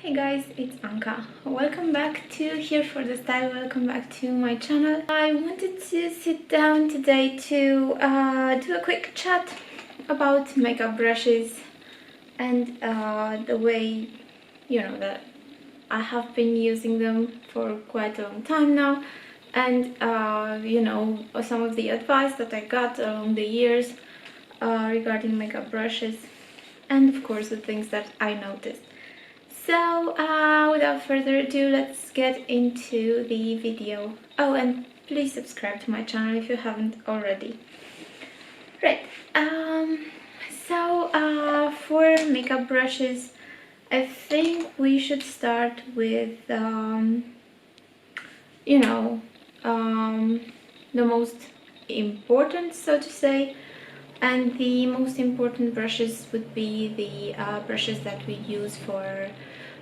Hey guys, it's Anka. Welcome back to Here for the Style. Welcome back to my channel. I wanted to sit down today to do a quick chat about makeup brushes and the way, that I have been using them for quite a long time now, and some of the advice that I got along the years regarding makeup brushes, and of course the things that I noticed. So without further ado, let's get into the video. Oh, and please subscribe to my channel if you haven't already. Right, for makeup brushes, I think we should start with, the most important, so to say. And the most important brushes would be the brushes that we use for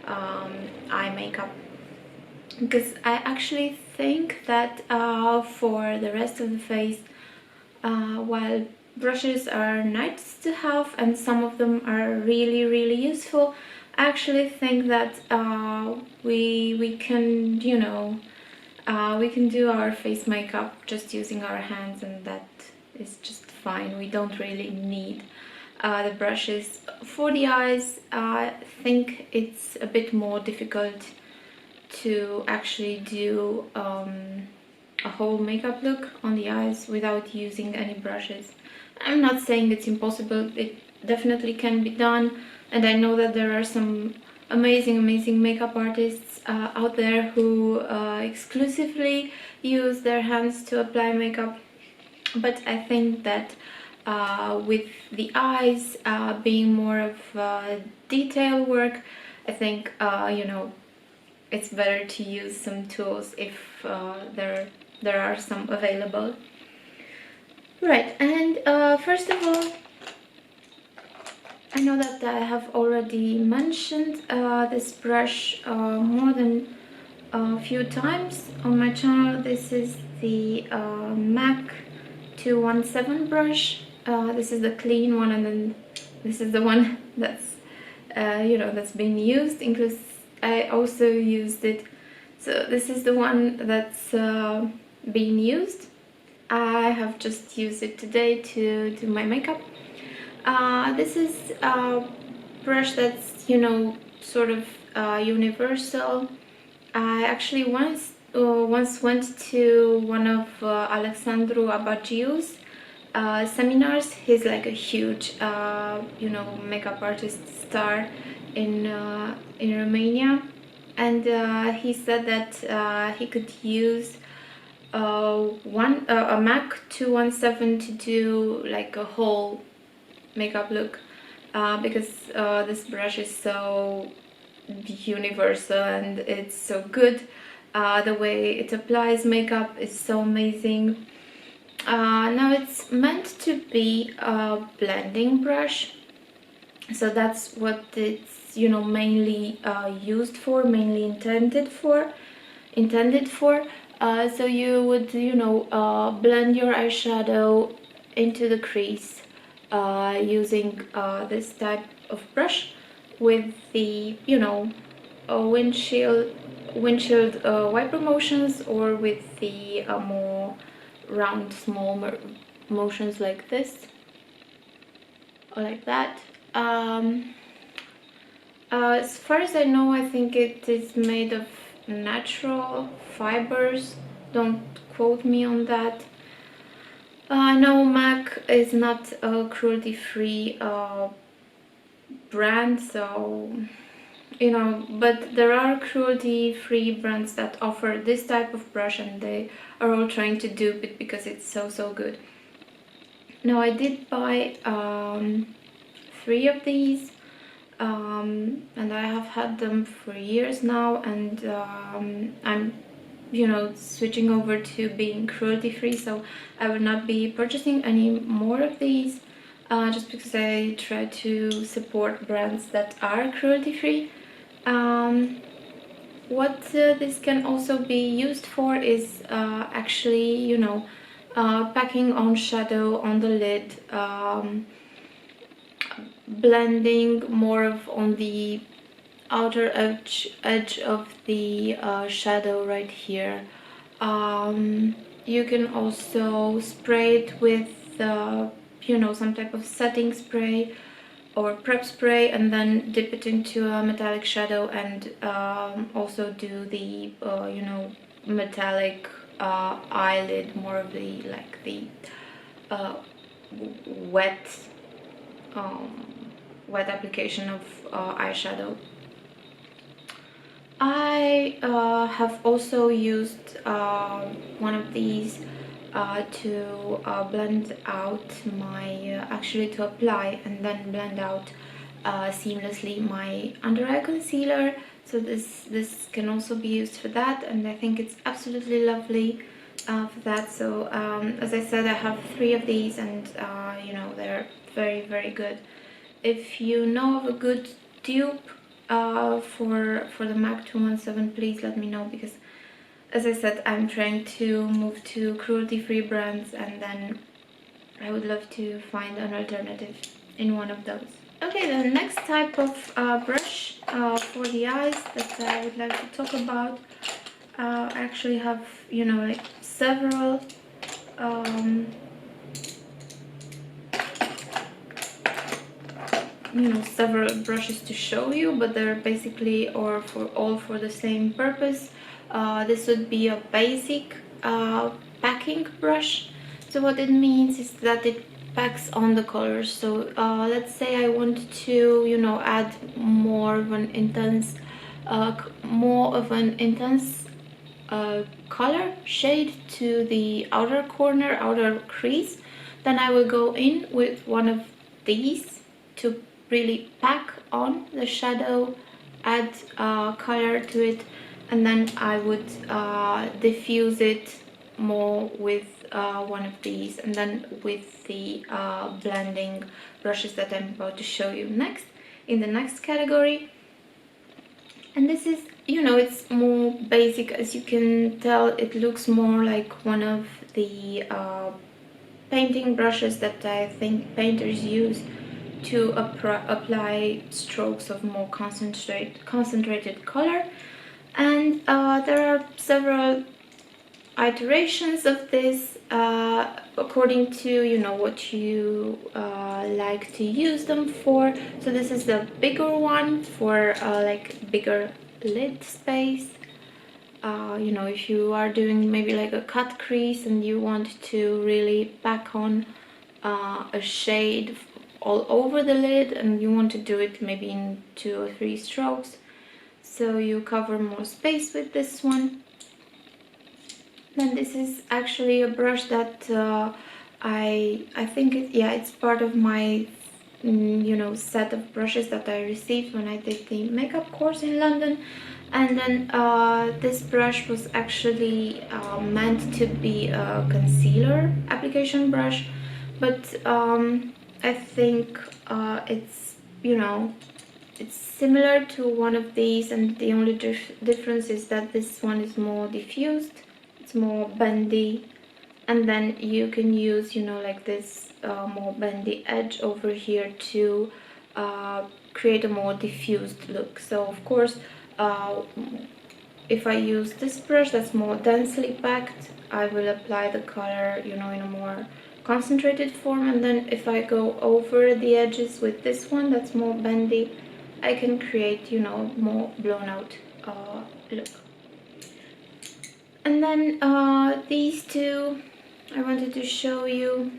eye makeup, because I actually think that for the rest of the face, while brushes are nice to have and some of them are really useful, I actually think that we can we can do our face makeup just using our hands, and that is just fine. We don't really need the brushes. For the eyes, I think it's a bit more difficult to actually do a whole makeup look on the eyes without using any brushes. I'm not saying it's impossible, it definitely can be done, and I know that there are some amazing makeup artists out there who exclusively use their hands to apply makeup. But I think that with the eyes being more of detail work, I think it's better to use some tools if there are some available. Right, and first of all, I know that I have already mentioned this brush more than a few times on my channel. This is the MAC 217 brush. This is the clean one, and then this is the one that's that's been used. Includes, I also used it. So this is the one that's being used. I have just used it today to do my makeup. This is a brush that's sort of universal. I actually once went to one of Alexandru Abagiu's seminars. He's like a huge makeup artist star in Romania, and he said that he could use a MAC 217 to do like a whole makeup look, because this brush is so universal and it's so good. The way it applies makeup is so amazing. Now it's meant to be a blending brush, so that's what it's mainly used for, mainly intended for. So you would blend your eyeshadow into the crease using this type of brush with the windshield wiper motions, or with the more round small motions like this or like that. As far as I know, I think it is made of natural fibers. Don't quote me on that. No, MAC is not a cruelty-free brand, so but there are cruelty-free brands that offer this type of brush, and they are all trying to dupe it because it's so good. Now I did buy 3 of these, and I have had them for years now, and I'm switching over to being cruelty-free, so I will not be purchasing any more of these, just because I try to support brands that are cruelty-free. What this can also be used for is actually packing on shadow on the lid, blending more of on the outer edge of the shadow right here. You can also spray it with you know, some type of setting spray or prep spray, and then dip it into a metallic shadow, and also do the you know, metallic eyelid, more of the like the wet wet application of eyeshadow. I have also used one of these to blend out my, actually to apply and then blend out seamlessly my under eye concealer. So this can also be used for that, and I think it's absolutely lovely for that. So as I said, I have 3 of these, and you know, they're very good. If you know of a good dupe for the MAC 217, please let me know, because as I said, I'm trying to move to cruelty-free brands, and then I would love to find an alternative in one of those. Okay, the next type of brush for the eyes that I would like to talk about, I actually have, you know, like several you know, several brushes to show you, but they're basically or for all for the same purpose. This would be a basic packing brush. So what it means is that it packs on the colors. So let's say I want to, you know, add more of an intense color shade to the outer corner, outer crease. Then I will go in with one of these to really pack on the shadow, add color to it, and then I would diffuse it more with one of these, and then with the blending brushes that I'm about to show you next in the next category. And this is, you know, it's more basic. As you can tell, it looks more like one of the painting brushes that I think painters use to apply strokes of more concentrated color. And there are several iterations of this according to, you know, what you like to use them for. So this is the bigger one for like bigger lid space. You know, if you are doing maybe like a cut crease and you want to really pack on a shade all over the lid, and you want to do it maybe in 2 or 3 strokes, so you cover more space with this one. Then this is actually a brush that I think it's part of my you know, set of brushes that I received when I did the makeup course in London. And then this brush was actually meant to be a concealer application brush, but I think it's, you know, it's similar to one of these, and the only difference is that this one is more diffused, it's more bendy, and then you can use, you know, like this more bendy edge over here to create a more diffused look. So of course, if I use this brush that's more densely packed, I will apply the color, you know, in a more concentrated form, and then if I go over the edges with this one that's more bendy, I can create, you know, more blown out look. And then these two I wanted to show you.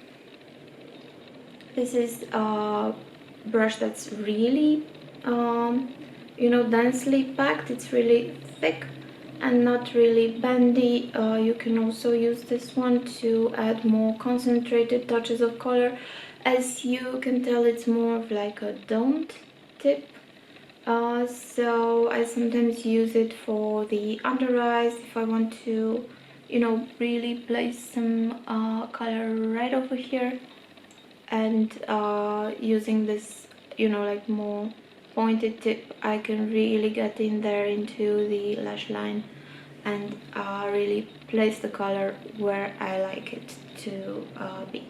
This is a brush that's really you know, densely packed. It's really thick and not really bendy. You can also use this one to add more concentrated touches of color. As you can tell, it's more of like a domed tip. So I sometimes use it for the under eyes if I want to, you know, really place some color right over here, and using this, you know, like more pointed tip, I can really get in there into the lash line and really place the color where I like it to be.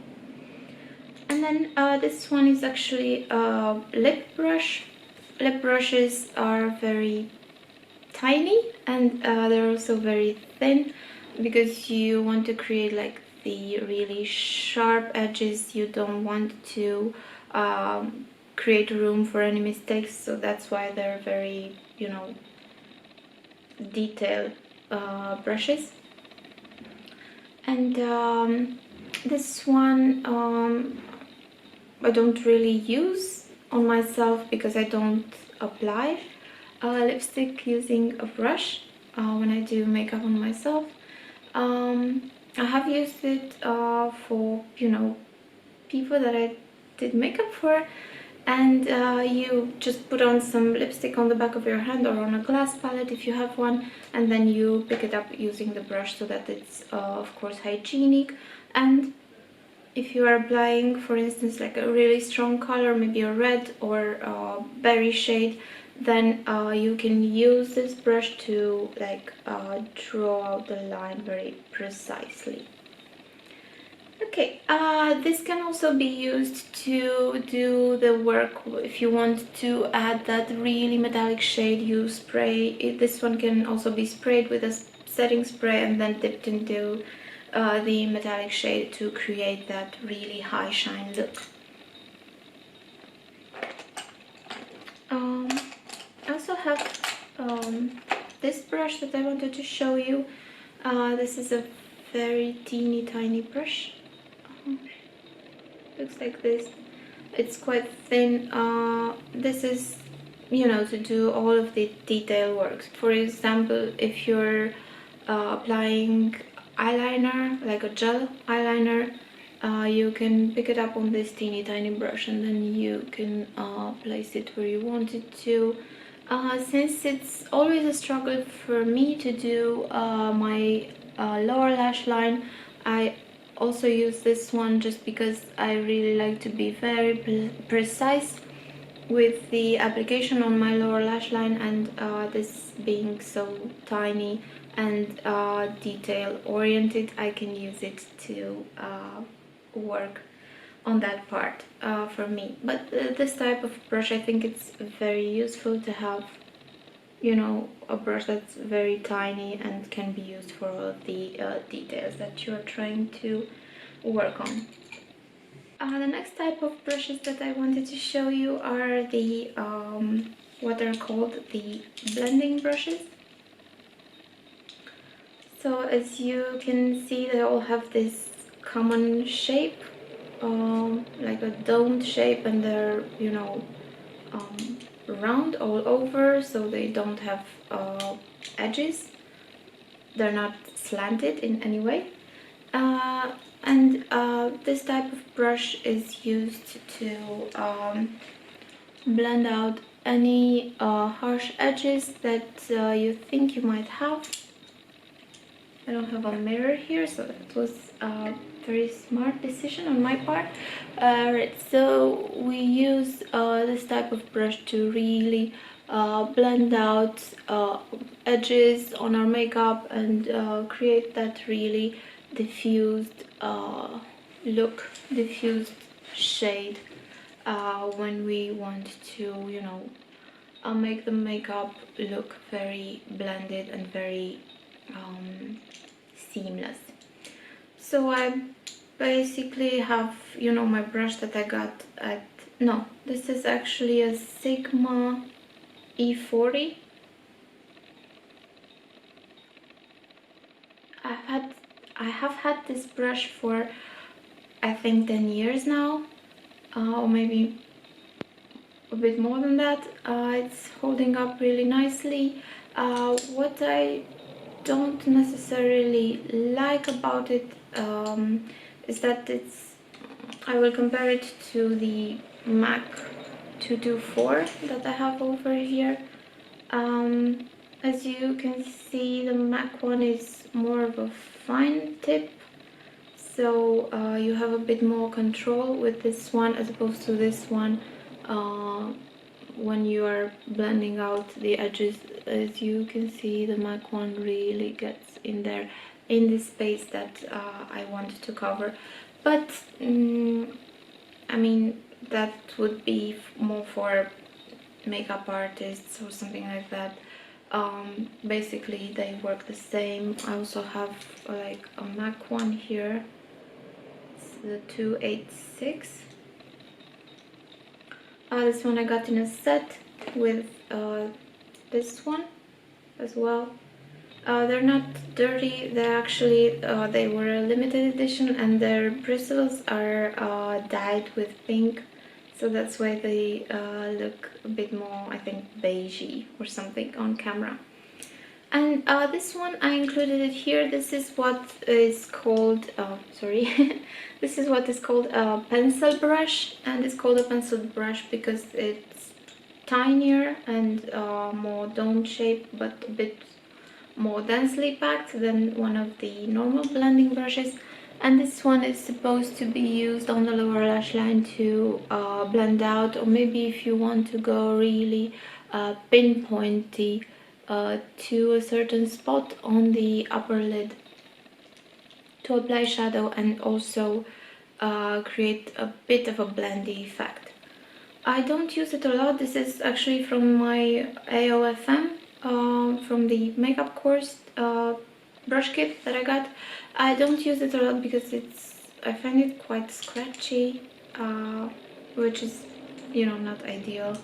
And then this one is actually a lip brush. lip brushes are very tiny, and they're also very thin, because you want to create like the really sharp edges. You don't want to create room for any mistakes, so that's why they're very, you know, detailed brushes. And this one I don't really use on myself because I don't apply lipstick using a brush when I do makeup on myself. I have used it for, you know, people that I did makeup for, and you just put on some lipstick on the back of your hand or on a glass palette if you have one, and then you pick it up using the brush so that it's of course hygienic. And if you are applying, for instance, like a really strong color, maybe a red or a berry shade, then you can use this brush to like draw out the line very precisely. Okay, this can also be used to do the work. If you want to add that really metallic shade, you spray it. This one can also be sprayed with a setting spray and then dipped into the metallic shade to create that really high shine look. I also have this brush that I wanted to show you. This is a very teeny tiny brush. Looks like this. It's quite thin. This is, you know, to do all of the detail works. For example, if you're applying eyeliner, like a gel eyeliner, you can pick it up on this teeny tiny brush, and then you can place it where you want it to. Since it's always a struggle for me to do my lower lash line, I also use this one just because I really like to be very precise with the application on my lower lash line, and this being so tiny and detail oriented, I can use it to work on that part for me. But this type of brush, I think it's very useful to have, you know, a brush that's very tiny and can be used for all of the details that you're trying to work on. The next type of brushes that I wanted to show you are the what are called the blending brushes. So as you can see, they all have this common shape, like a domed shape, and they're, you know, round all over, so they don't have edges. They're not slanted in any way. And this type of brush is used to blend out any harsh edges that you think you might have. I don't have a mirror here, so that was a very smart decision on my part. Right, so we use this type of brush to really blend out edges on our makeup and create that really diffused look, diffused shade when we want to, you know, make the makeup look very blended and very seamless. So I basically have, you know, my brush that I got at, no, this is actually a Sigma E40. I have had this brush for I think 10 years now, or maybe a bit more than that. It's holding up really nicely. What I don't necessarily like about it is that I will compare it to the MAC 224 that I have over here. As you can see, the MAC one is more of a fine tip, so you have a bit more control with this one as opposed to this one when you are blending out the edges. As you can see, the MAC one really gets in there in the space that I want to cover. But I mean, that would be more for makeup artists or something like that. Basically they work the same. I also have like a MAC one here. It's the 286. This one I got in a set with this one as well. They're not dirty, they're actually, they were a limited edition, and their bristles are dyed with pink, so that's why they look a bit more, I think, beigey or something on camera. And this one, I included it here. This is what is called, sorry, this is what is called a pencil brush, and it's called a pencil brush because it's tinier and more dome shaped, but a bit more densely packed than one of the normal blending brushes. And this one is supposed to be used on the lower lash line to blend out, or maybe if you want to go really pinpointy to a certain spot on the upper lid to apply shadow and also create a bit of a blendy effect. I don't use it a lot. This is actually from my AOFM, from the makeup course brush kit that I got. I don't use it a lot because I find it quite scratchy, which is, you know, not ideal,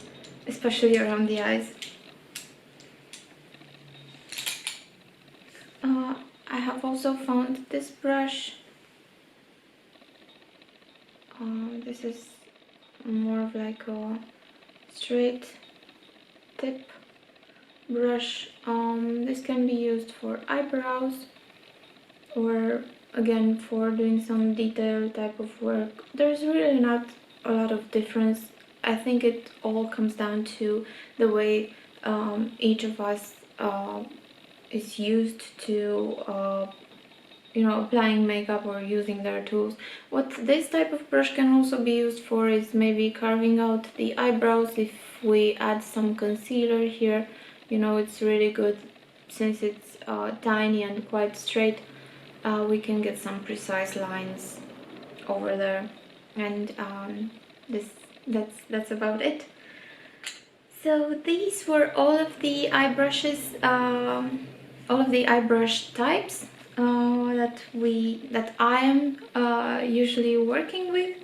especially around the eyes. I have also found this brush. This is more of like a straight tip brush. This can be used for eyebrows or again for doing some detail type of work. There's really not a lot of difference. I think it all comes down to the way each of us is used to you know, applying makeup or using their tools. What this type of brush can also be used for is maybe carving out the eyebrows. If we add some concealer here, you know, it's really good since it's tiny and quite straight. We can get some precise lines over there, and that's about it. So these were all of the eye brushes, all of the eye brush types that I am usually working with.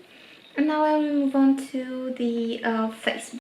And now I will move on to the face